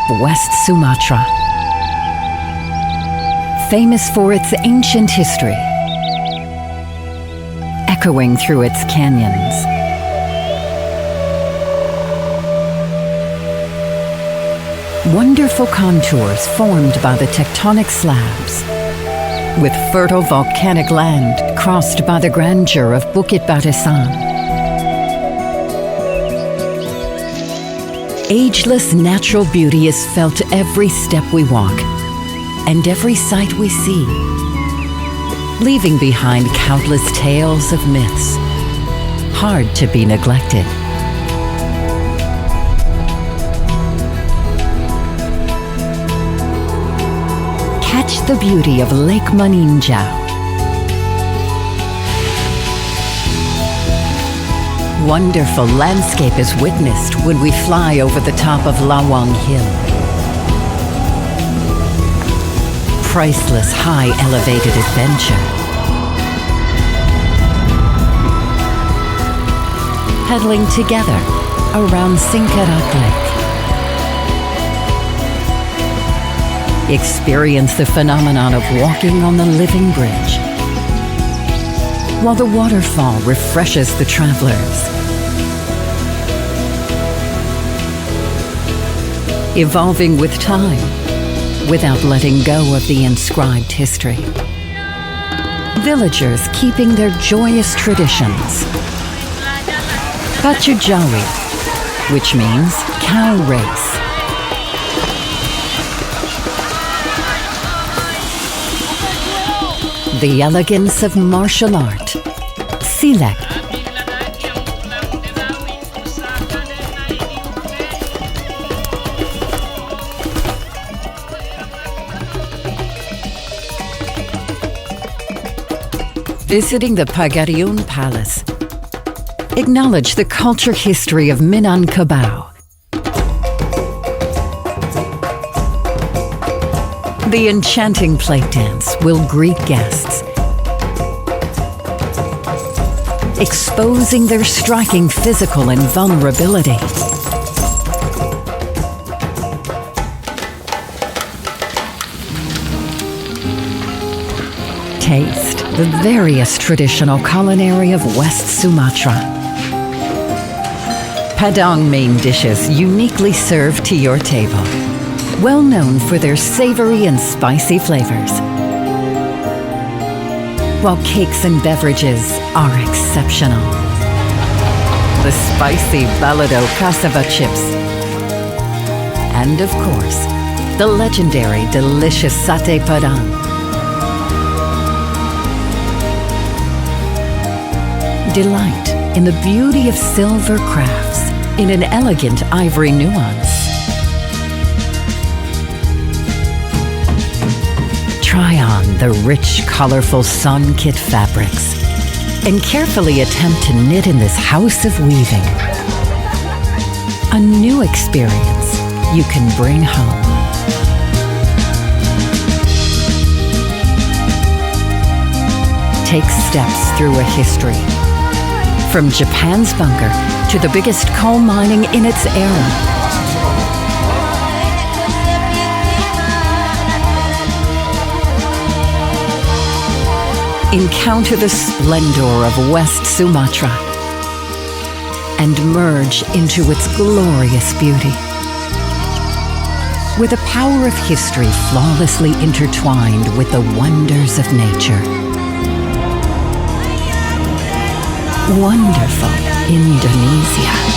West Sumatra. Famous for its ancient history, echoing through its canyons. Wonderful contours formed by the tectonic slabs, with fertile volcanic land crossed by the grandeur of Bukit Barisan. Ageless natural beauty is felt every step we walk and every sight we see, leaving behind countless tales of myths, hard to be neglected. Catch the beauty of Lake Maninjau. Wonderful landscape is witnessed when we fly over the top of Lawang Hill. Priceless high elevated adventure. Paddling together around Singkarak Lake. Experience the phenomenon of walking on the living bridge, while the waterfall refreshes the travelers. Evolving with time, without letting go of the inscribed history. Villagers keeping their joyous traditions. Pacujawi, which means cow race. The elegance of martial art, Silat. Visiting the Pagariun Palace. Acknowledge the culture history of Minangkabau. The enchanting plate dance will greet guests, exposing their striking physical and vulnerability. Taste the various traditional culinary of West Sumatra. Padang main dishes uniquely served to your table, well known for their savory and spicy flavors. While cakes and beverages are exceptional. The spicy balado cassava chips. And of course, the legendary delicious satay padang. Delight in the beauty of silver crafts in an elegant ivory nuance. Try on the rich, colorful sun-kit fabrics and carefully attempt to knit in this house of weaving. A new experience you can bring home. Take steps through a history. From Japan's bunker to the biggest coal mining in its era. Encounter the splendor of West Sumatra and merge into its glorious beauty. With the power of history flawlessly intertwined with the wonders of nature. Wonderful Indonesia.